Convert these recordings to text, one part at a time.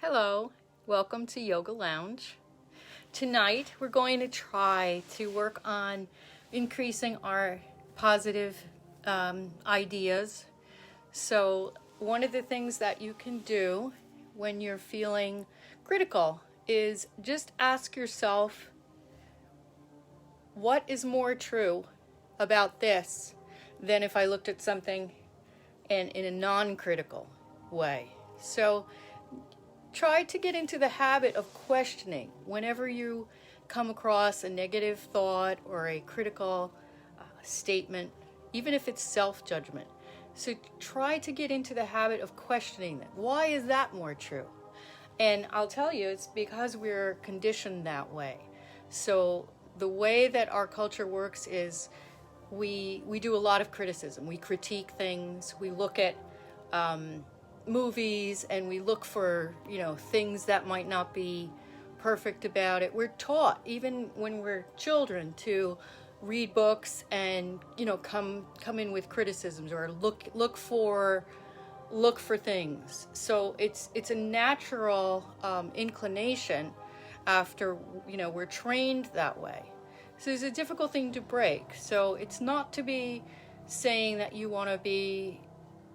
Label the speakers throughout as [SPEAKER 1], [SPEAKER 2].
[SPEAKER 1] Hello, welcome to Yoga Lounge. Tonight we're going to try to work on increasing our positive ideas. So one of the things that you can do when you're feeling critical is just ask yourself, what is more true about this than if I looked at something in a non-critical way? So try to get into the habit of questioning whenever you come across a negative thought or a critical statement, even if it's self-judgment. So try to get into the habit of questioning that. Why is that more true? And I'll tell you, it's because we're conditioned that way. So the way that our culture works is we do a lot of criticism. We critique things. We look at movies and we look for things that might not be perfect about it. We're taught even when we're children to read books and come in with criticisms or look for things. So it's a natural inclination after we're trained that way. So it's a difficult thing to break. So it's not to be saying that you want to be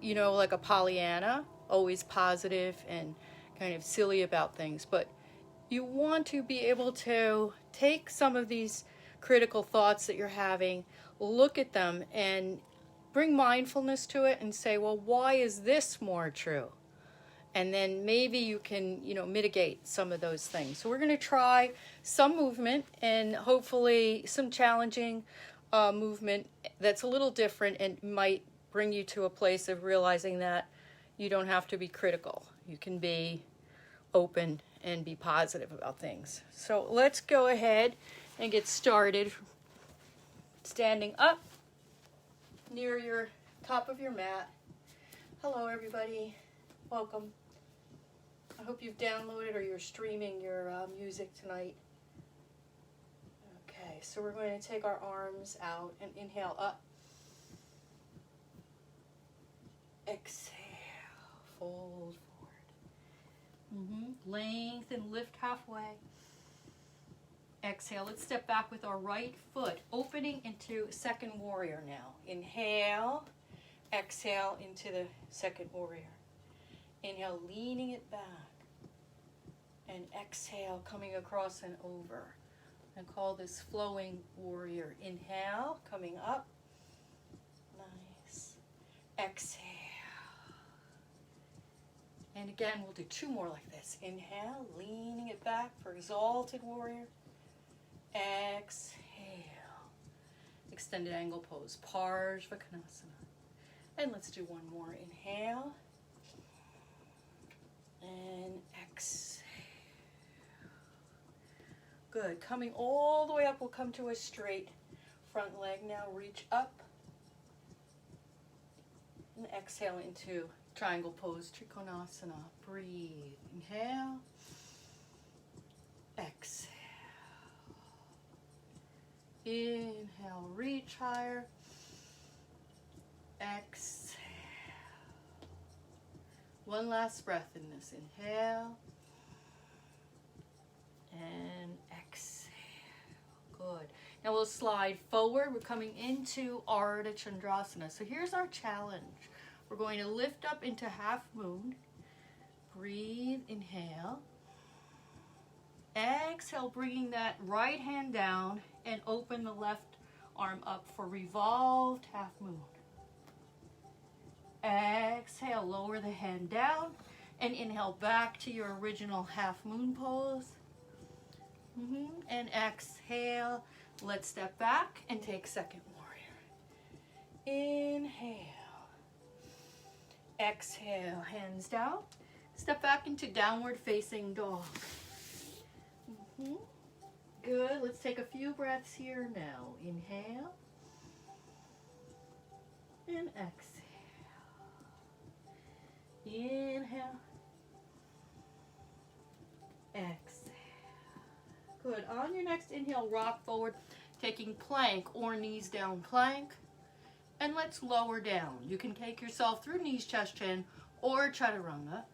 [SPEAKER 1] like a Pollyanna, always positive and kind of silly about things, but you want to be able to take some of these critical thoughts that you're having, look at them and bring mindfulness to it and say, well, why is this more true? And then maybe you can mitigate some of those things. So we're going to try some movement and hopefully some challenging movement that's a little different and might bring you to a place of realizing that you don't have to be critical. You can be open and be positive about things. So let's go ahead and get started. Standing up near your top of your mat. Hello everybody, welcome. I hope you've downloaded or you're streaming your music tonight. Okay, so we're going to take our arms out and inhale up. Exhale, fold forward. Length and lift halfway. Exhale, let's step back with our right foot, opening into second warrior now. Inhale, exhale into the second warrior. Inhale, leaning it back. And exhale, coming across and over. And call this flowing warrior. Inhale, coming up. Nice. Exhale. And again, we'll do two more like this. Inhale, leaning it back for exalted warrior. Exhale. Extended angle pose, Parsvakonasana. And let's do one more. Inhale. And exhale. Good. Coming all the way up, we'll come to a straight front leg now. Reach up. And exhale into triangle pose, Trikonasana. Breathe. Inhale. Exhale. Inhale, reach higher. Exhale. One last breath in this. Inhale. And exhale. Good. Now we'll slide forward. We're coming into Ardha Chandrasana. So here's our challenge. We're going to lift up into half moon. Breathe, inhale. Exhale, bringing that right hand down and open the left arm up for revolved half moon. Exhale, lower the hand down and inhale back to your original half moon pose. And exhale, let's step back and take second warrior. Inhale. Exhale, hands down. Step back into downward facing dog. Good. Let's take a few breaths here now. Inhale. And exhale. Inhale. Exhale. Good. On your next inhale, rock forward, taking plank or knees down plank. And let's lower down. You can take yourself through knees, chest, chin, or chaturanga.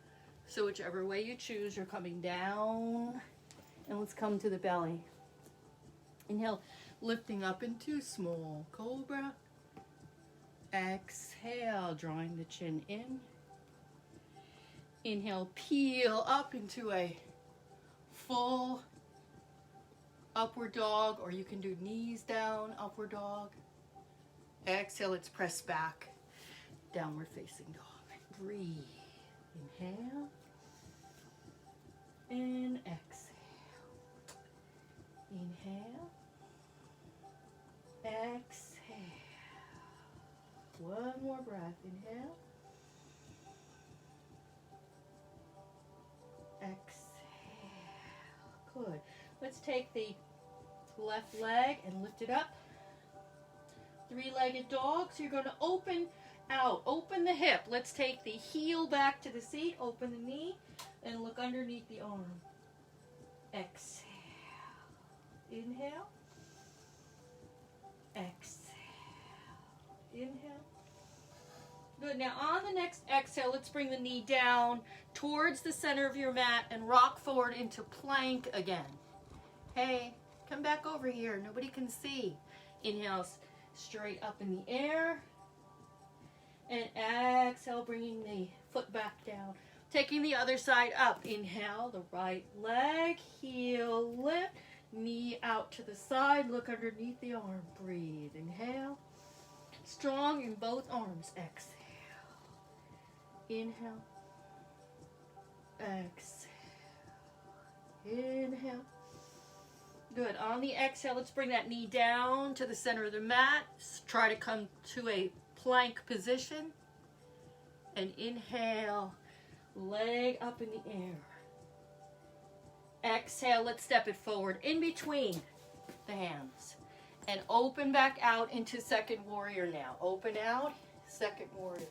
[SPEAKER 1] So whichever way you choose, you're coming down. And let's come to the belly. Inhale, lifting up into small cobra. Exhale, drawing the chin in. Inhale, peel up into a full upward dog, or you can do knees down, upward dog. Exhale, let's press back, downward facing dog. Breathe. Inhale and exhale. Inhale, exhale. One more breath. Inhale, exhale. Good. Let's take the left leg and lift it up. Three-legged dog. So you're going to open out. Open the hip. Let's take the heel back to the seat. Open the knee and look underneath the arm. Exhale. Inhale. Exhale. Inhale. Good. Now on the next exhale, let's bring the knee down towards the center of your mat and rock forward into plank again. Hey, come back over here. Nobody can see. Inhale, straight up in the air. And exhale, bringing the foot back down. Taking the other side up. Inhale, the right leg, heel lift, knee out to the side. Look underneath the arm. Breathe. Inhale. Strong in both arms. Exhale. Inhale. Exhale. Inhale. Good. On the exhale, let's bring that knee down to the center of the mat. Try to come to a plank position. And inhale, leg up in the air. Exhale, let's step it forward in between the hands. And open back out into second warrior now. Open out, second warrior.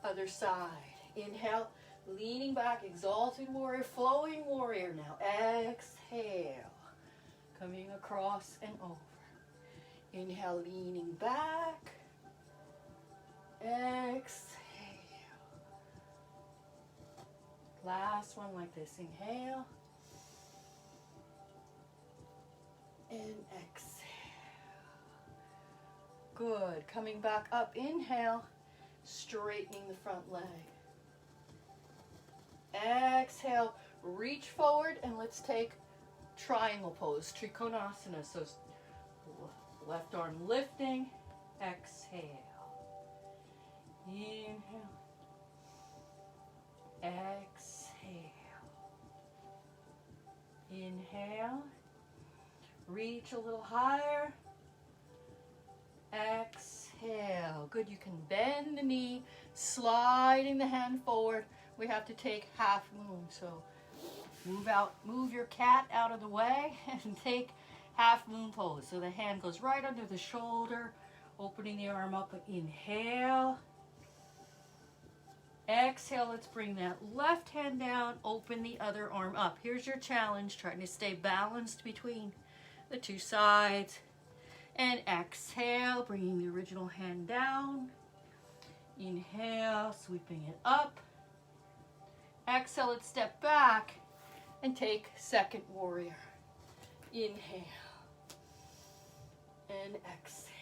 [SPEAKER 1] Other side. Inhale, leaning back, exalted warrior, flowing warrior now. Exhale. Coming across and over. Inhale, leaning back. Exhale. Last one like this. Inhale. And exhale. Good. Coming back up. Inhale. Straightening the front leg. Exhale. Reach forward and let's take triangle pose, Trikonasana. So left arm lifting, exhale. Inhale, exhale. Inhale, reach a little higher. Exhale. Good. You can bend the knee, sliding the hand forward. We have to take half moon. So move your cat out of the way and take half moon pose. So the hand goes right under the shoulder, opening the arm up. Inhale. Exhale, let's bring that left hand down, open the other arm up. Here's your challenge, trying to stay balanced between the two sides. And exhale, bringing the original hand down. Inhale, sweeping it up. Exhale, let's step back and take second warrior. Inhale and exhale.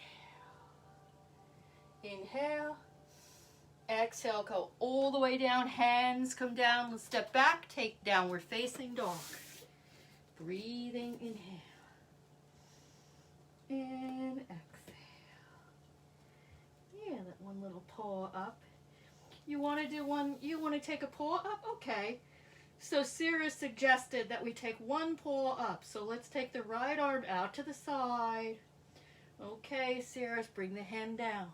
[SPEAKER 1] Inhale. Exhale, go all the way down. Hands come down. Let's step back. Take downward facing dog. Breathing. Inhale. And exhale. Yeah, that one little paw up. You want to do one, you want to take a paw up? Okay. So Sarah suggested that we take one paw up. So let's take the right arm out to the side. Okay, Sarah, bring the hand down.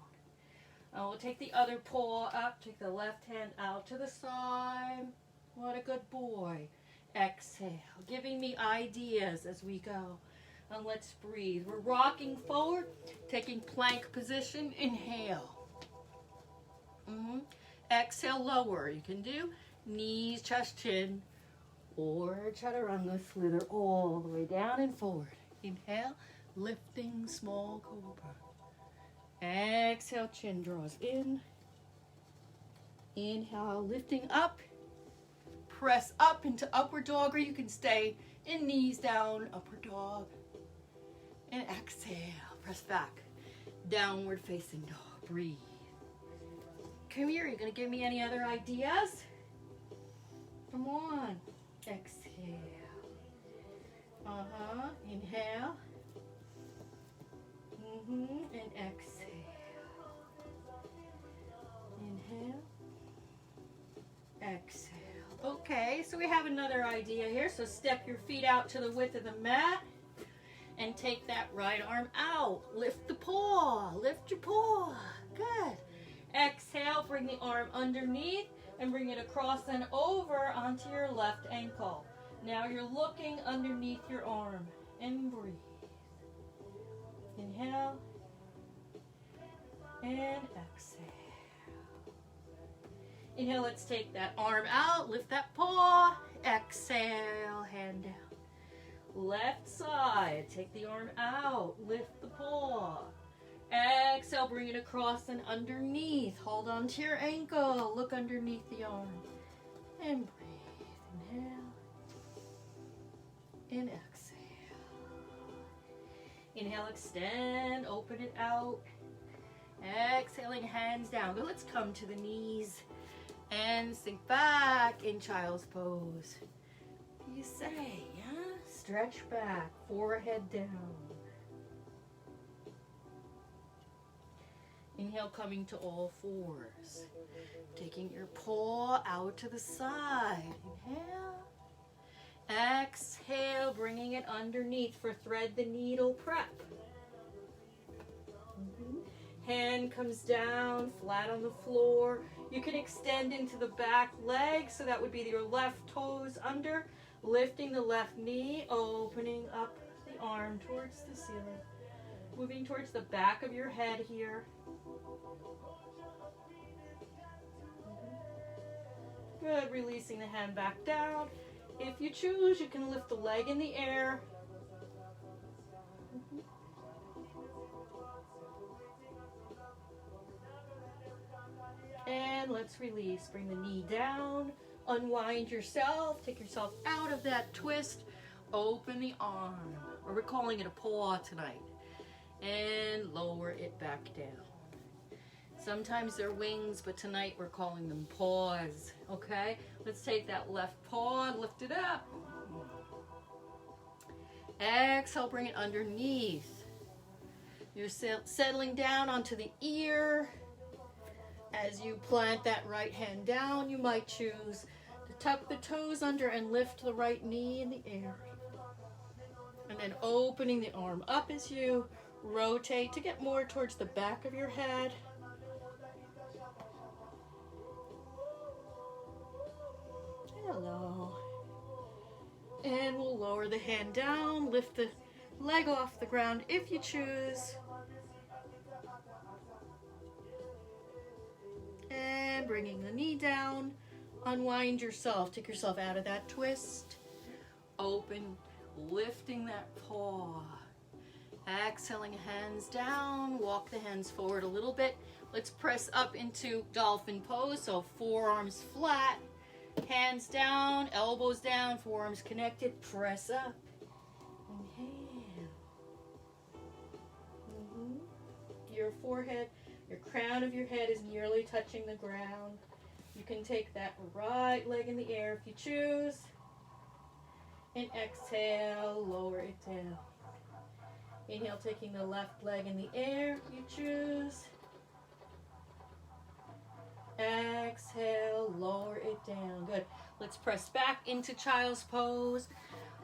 [SPEAKER 1] We'll take the other paw up. Take the left hand out to the side. What a good boy. Exhale. Giving me ideas as we go. And let's breathe. We're rocking forward. Taking plank position. Inhale. Exhale, lower. You can do knees, chest, chin. Or chaturanga, slither all the way down and forward. Inhale. Lifting small cobra. Exhale, chin draws in. Inhale, lifting up. press up into upward dog, or you can stay in knees down, upward dog. And exhale, press back. Downward facing dog, breathe. Come here, you gonna give me any other ideas? Come on, exhale. Inhale. And exhale. Inhale. Exhale. Okay, so we have another idea here. So step your feet out to the width of the mat and take that right arm out. Lift the paw. Lift your paw. Good. Exhale, bring the arm underneath and bring it across and over onto your left ankle. Now you're looking underneath your arm and breathe. Inhale and exhale. Inhale, let's take that arm out, lift that paw, exhale, hand down. Left side, take the arm out, lift the paw. Exhale, bring it across and underneath. Hold on to your ankle, look underneath the arm. And breathe, inhale and exhale. Inhale, extend, open it out. Exhaling, hands down. Good, let's come to the knees and sink back in child's pose. You say, yeah? Stretch back, forehead down. Inhale, coming to all fours. Taking your paw out to the side. Inhale. Exhale, bringing it underneath for thread the needle prep. Hand comes down, flat on the floor. You can extend into the back leg, so that would be your left toes under, lifting the left knee, opening up the arm towards the ceiling. Moving towards the back of your head here. Good, releasing the hand back down. If you choose, you can lift the leg in the air. And let's release. Bring the knee down. Unwind yourself. Take yourself out of that twist. Open the arm. Or we're calling it a paw tonight. And lower it back down. Sometimes they're wings, but tonight we're calling them paws. Okay? Let's take that left paw and lift it up. Exhale, bring it underneath. You're settling down onto the ear. As you plant that right hand down, you might choose to tuck the toes under and lift the right knee in the air. And then opening the arm up as you rotate to get more towards the back of your head. Hello. And we'll lower the hand down, lift the leg off the ground if you choose. And bringing the knee down, unwind yourself, take yourself out of that twist. Open, lifting that paw. Exhaling, hands down, walk the hands forward a little bit. Let's press up into dolphin pose, so forearms flat. Hands down, elbows down, forearms connected, press up. Inhale. Your forehead, your crown of your head is nearly touching the ground. You can take that right leg in the air if you choose. And exhale, lower it down. Inhale, taking the left leg in the air if you choose. Exhale, lower it down. Good. Let's press back into child's pose.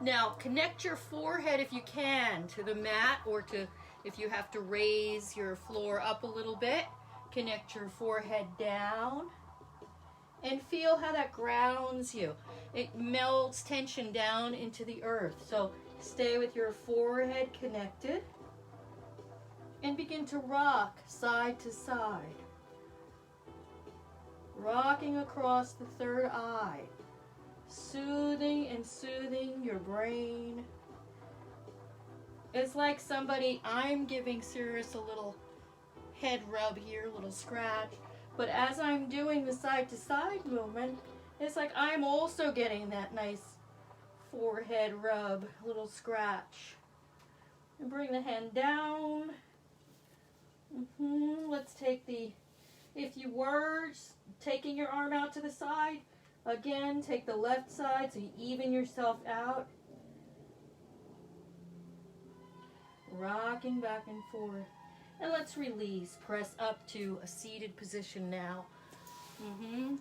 [SPEAKER 1] Now, connect your forehead if you can to the mat, or to, if you have to raise your floor up a little bit, connect your forehead down and feel how that grounds you. It melts tension down into the earth. So stay with your forehead connected and begin to rock side to side. Rocking across the third eye, soothing and soothing your brain. It's like somebody, I'm giving Cirrus a little head rub here, a little scratch, but as I'm doing the side to side movement, It's like I'm also getting that nice forehead rub, little scratch. And bring the hand down. Let's take the, if you were taking your arm out to the side, again, take the left side so you even yourself out. Rocking back and forth. And let's release. Press up to a seated position now.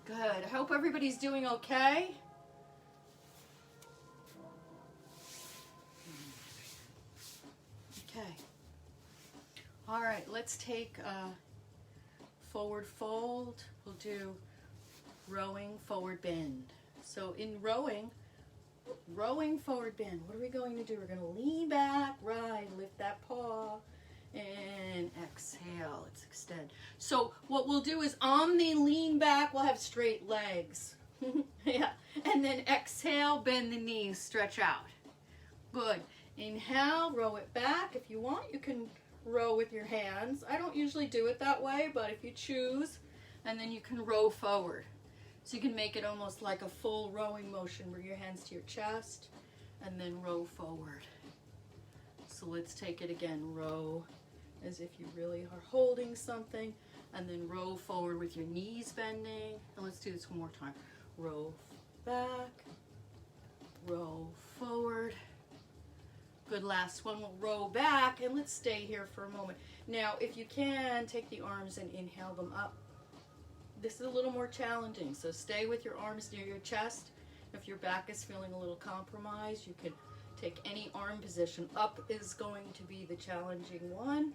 [SPEAKER 1] Good. I hope everybody's doing okay. Okay. All right, let's take a forward fold. We'll do rowing, forward bend. So in rowing forward bend, what are we going to do? We're going to lean back, right, lift that paw, and exhale. Let's extend. So what we'll do is on the lean back, we'll have straight legs. Yeah. And then exhale, bend the knees, stretch out. Good. Inhale, row it back. If you want, you can row with your hands. I don't usually do it that way, but if you choose, and then you can row forward. So you can make it almost like a full rowing motion, bring your hands to your chest, and then row forward. So let's take it again. Row as if you really are holding something, and then row forward with your knees bending. And let's do this one more time. Row back, row forward. Good, last one. We'll row back, and let's stay here for a moment. Now, if you can, take the arms and inhale them up. This is a little more challenging, so stay with your arms near your chest. If your back is feeling a little compromised, you can take any arm position. Up is going to be the challenging one,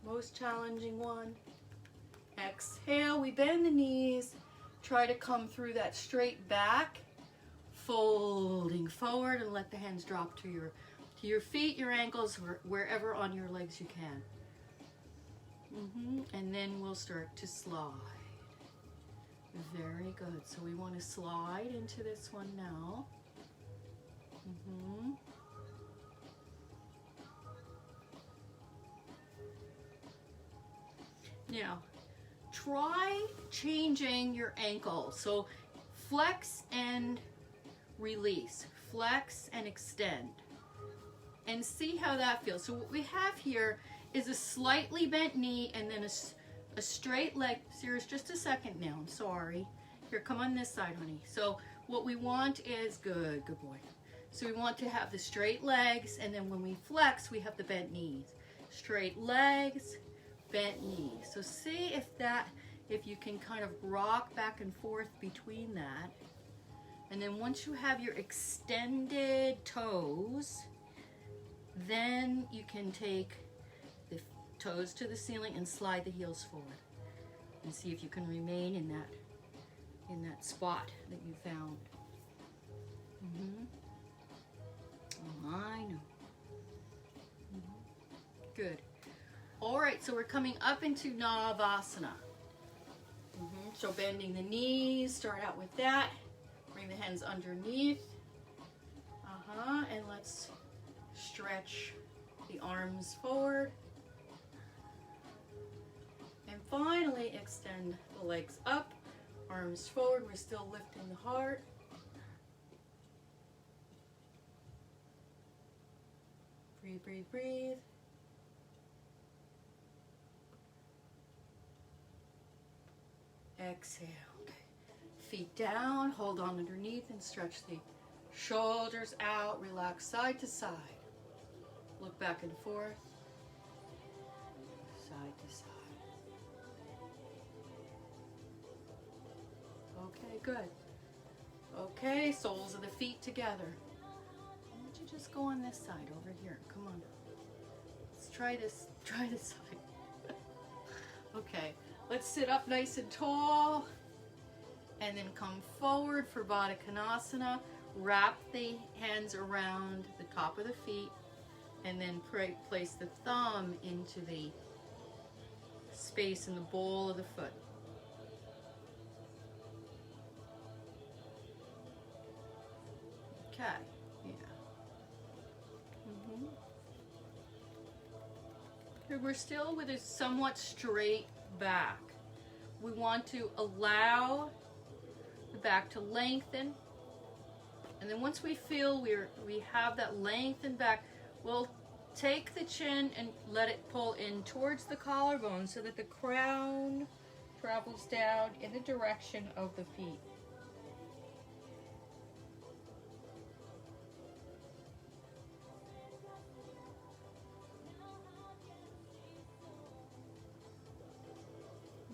[SPEAKER 1] most challenging one. Exhale, we bend the knees. Try to come through that straight back, folding forward, and let the hands drop to your feet, your ankles, wherever on your legs you can. And then we'll start to slide. Very good. So we want to slide into this one now. Now, try changing your ankle. So flex and release. Flex and extend. And see how that feels. So what we have here is a slightly bent knee and then a straight leg. Sirius, just a second now. I'm sorry. Here, come on this side, honey. So what we want is, good boy. So we want to have the straight legs, and then when we flex, we have the bent knees. Straight legs, bent knees. So see if you can kind of rock back and forth between that. And then once you have your extended toes, then you can take the toes to the ceiling and slide the heels forward. And see if you can remain in that spot that you found. Oh, I know. Good. All right, so we're coming up into Navasana. So bending the knees, start out with that. Bring the hands underneath. And let's stretch the arms forward. And finally, extend the legs up, arms forward. We're still lifting the heart. Breathe, breathe, breathe. Exhale. Okay. Feet down, hold on underneath and stretch the shoulders out. Relax side to side. Look back and forth. Side to side. Okay, good. Okay, soles of the feet together. Why don't you just go on this side over here? Come on. Let's try this side. Okay, let's sit up nice and tall. And then come forward for Baddha Konasana. Wrap the hands around the top of the feet. And then place the thumb into the space in the ball of the foot. Okay, yeah. Here we're still with a somewhat straight back. We want to allow the back to lengthen. And then once we feel we have that lengthened back, we'll take the chin and let it pull in towards the collarbone so that the crown travels down in the direction of the feet.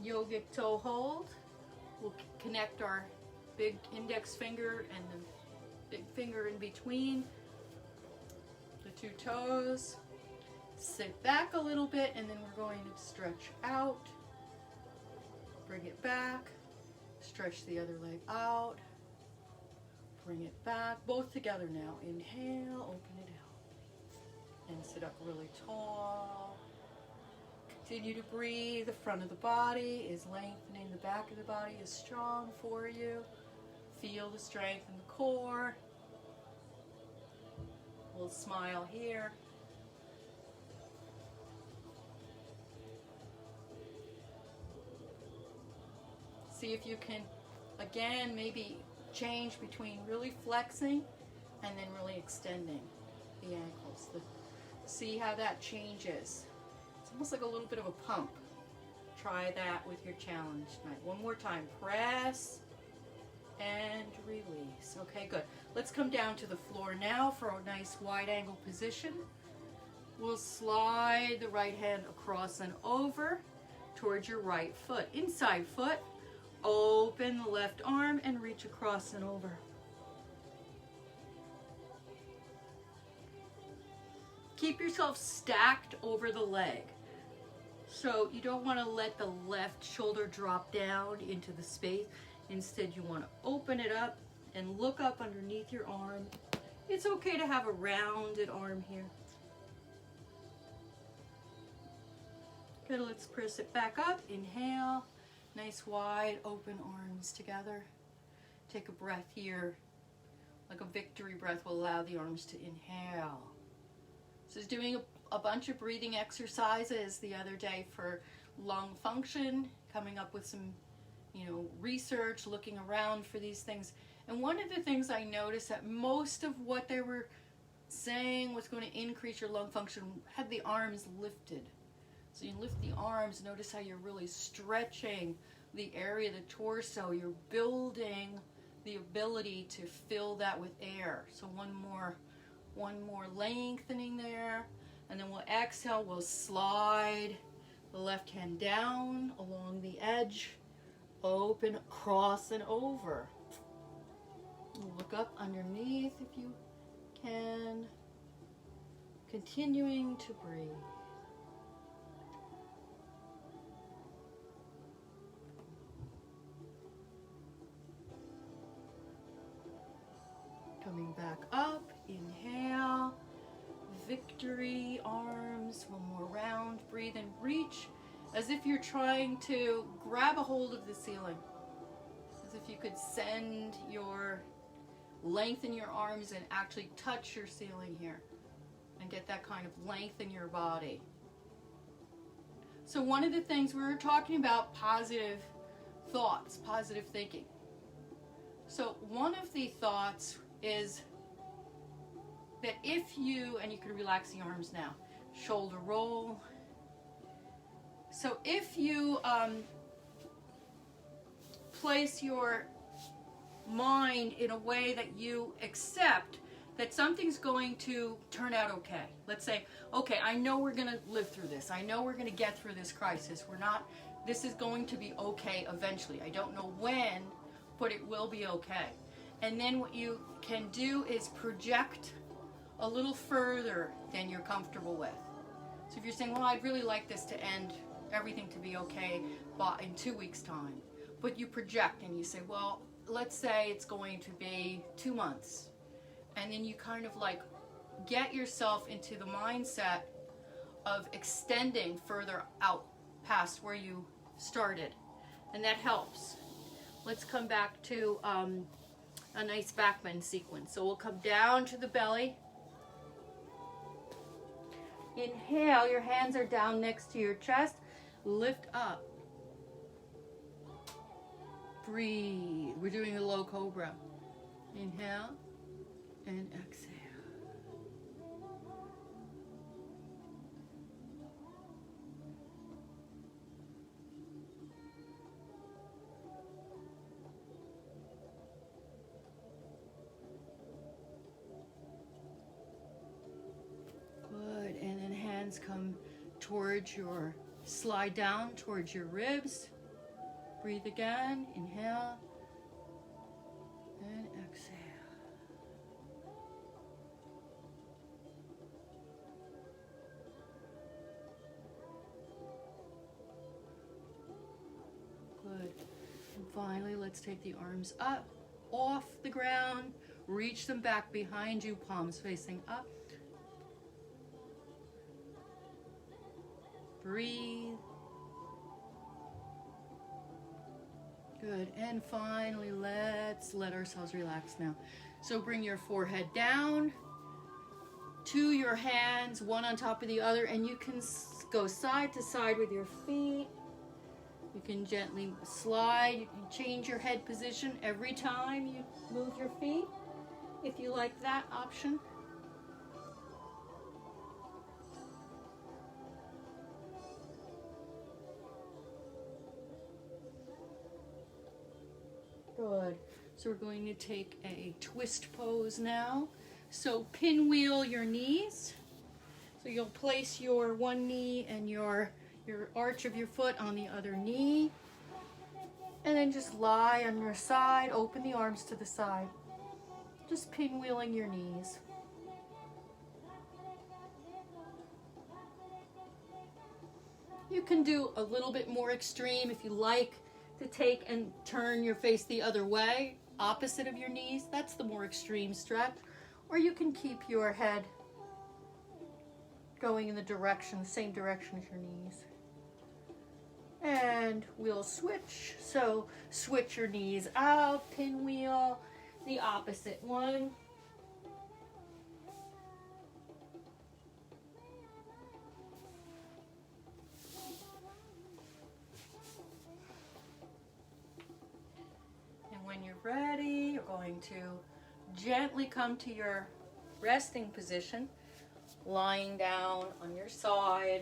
[SPEAKER 1] Yogic toe hold. We'll connect our big index finger and the big finger in between the two toes. Sit back a little bit, and then we're going to stretch out. Bring it back. Stretch the other leg out. Bring it back. Both together now. Inhale, open it out. And sit up really tall. Continue to breathe. The front of the body is lengthening. The back of the body is strong for you. Feel the strength in the core. A little smile here. See if you can, again, maybe change between really flexing and then really extending the ankles. See how that changes. It's almost like a little bit of a pump. Try that with your challenge tonight. One more time. Press and release. Okay, good. Let's come down to the floor now for a nice wide angle position. We'll slide the right hand across and over towards your right foot. Inside foot. Open the left arm and reach across and over. Keep yourself stacked over the leg. So you don't want to let the left shoulder drop down into the space. Instead, you want to open it up and look up underneath your arm. It's okay to have a rounded arm here. Good, let's press it back up. Inhale. Nice wide open arms together. Take a breath here. Like a victory breath will allow the arms to inhale. So I was doing a bunch of breathing exercises the other day for lung function, coming up with some, research, looking around for these things. And one of the things I noticed that most of what they were saying was going to increase your lung function had the arms lifted. So you lift the arms, notice how you're really stretching the area of the torso. You're building the ability to fill that with air. So one more lengthening there. And then we'll exhale, we'll slide the left hand down along the edge. Open, cross, and over. Look up underneath if you can. Continuing to breathe. Coming back up, inhale, victory, arms, one more round, breathe and reach as if you're trying to grab a hold of the ceiling. As if you could lengthen your arms and actually touch your ceiling here and get that kind of length in your body. So one of the things we were talking about, positive thoughts, positive thinking. So one of the thoughts is that if you, and you can relax the arms now, shoulder roll. So if you place your mind in a way that you accept that something's going to turn out okay. Let's say, okay, I know we're going to live through this. I know we're going to get through this crisis. This is going to be okay eventually. I don't know when, but it will be okay. And then what you can do is project a little further than you're comfortable with. So if you're saying, well, I'd really like this to end, everything to be okay in 2 weeks' time. But you project and you say, well, let's say it's going to be 2 months. And then you kind of get yourself into the mindset of extending further out past where you started. And that helps. Let's come back to a nice back bend sequence. So we'll come down to the belly. Inhale, your hands are down next to your chest. Lift up. Breathe. We're doing a low cobra. Inhale and exhale. Good. And then hands come towards your, slide down towards your ribs. Breathe again. Inhale and exhale. Good. And finally, let's take the arms up, off the ground. Reach them back behind you, palms facing up. Breathe. Good. And finally, let's let ourselves relax now. So bring your forehead down to your hands, one on top of the other, and you can go side to side with your feet. You can gently slide. You can change your head position every time you move your feet, if you like that option. Good. So we're going to take a twist pose now. So pinwheel your knees. So you'll place your one knee and your arch of your foot on the other knee. And then just lie on your side, open the arms to the side. Just pinwheeling your knees. You can do a little bit more extreme if you like to take and turn your face the other way, opposite of your knees. That's the more extreme stretch. Or you can keep your head going in the direction, the same direction as your knees. And we'll switch. So switch your knees out, pinwheel, the opposite one. And when you're ready, you're going to gently come to your resting position, lying down on your side.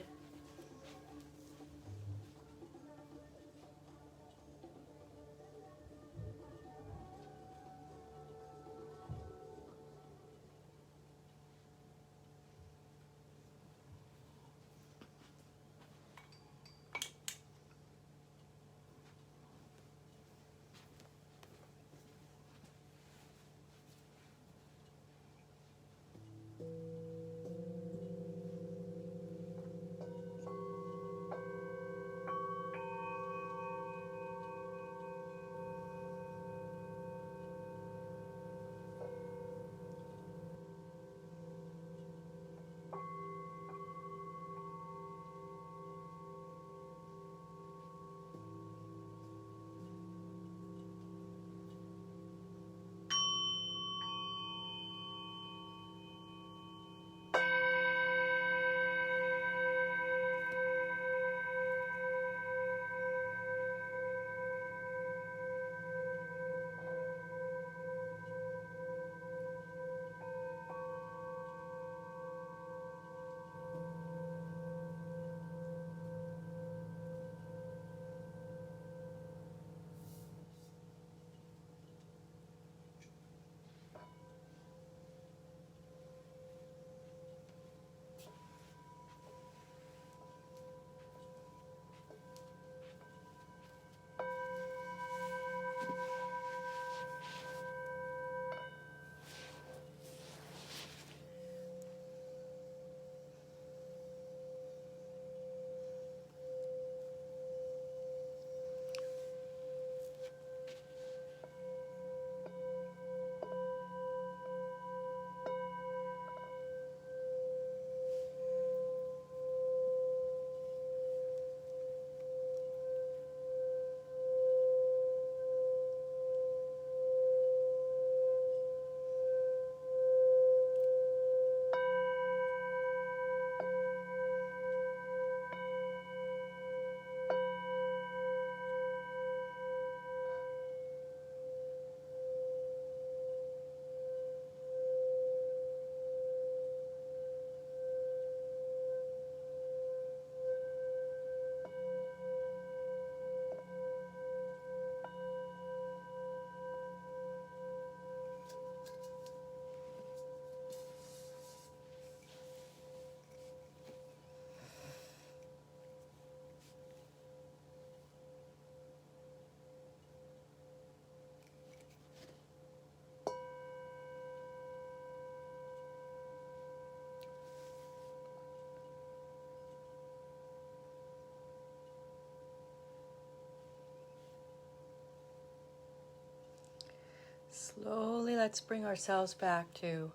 [SPEAKER 1] Slowly, let's bring ourselves back to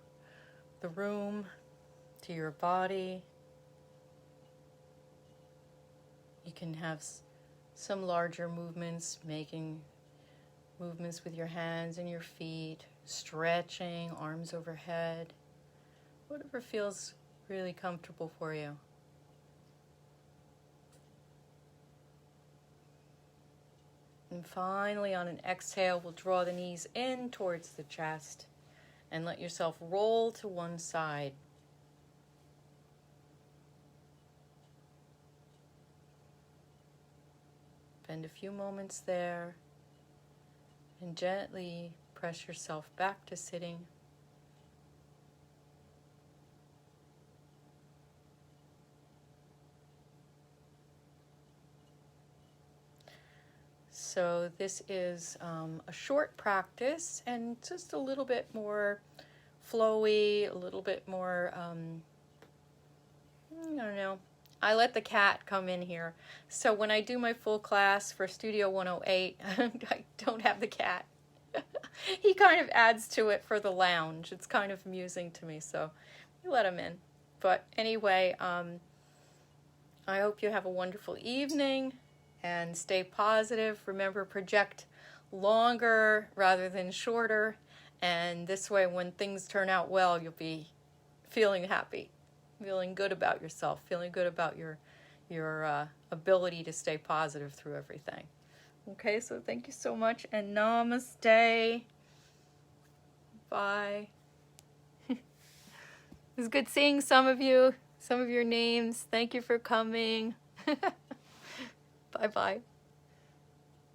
[SPEAKER 1] the room, to your body. You can have some larger movements, making movements with your hands and your feet, stretching, arms overhead, whatever feels really comfortable for you. And finally, on an exhale, we'll draw the knees in towards the chest and let yourself roll to one side. Spend a few moments there and gently press yourself back to sitting. So this is a short practice and just a little bit more flowy, a little bit more, I don't know. I let the cat come in here. So when I do my full class for Studio 108, I don't have the cat. He kind of adds to it for the lounge. It's kind of amusing to me, so we let him in. But anyway, I hope you have a wonderful evening and stay positive. Remember, project longer rather than shorter. And this way, when things turn out well, you'll be feeling happy, feeling good about yourself, feeling good about your ability to stay positive through everything. Okay, so thank you so much, and namaste. Bye. It was good seeing some of you, some of your names. Thank you for coming. Bye-bye.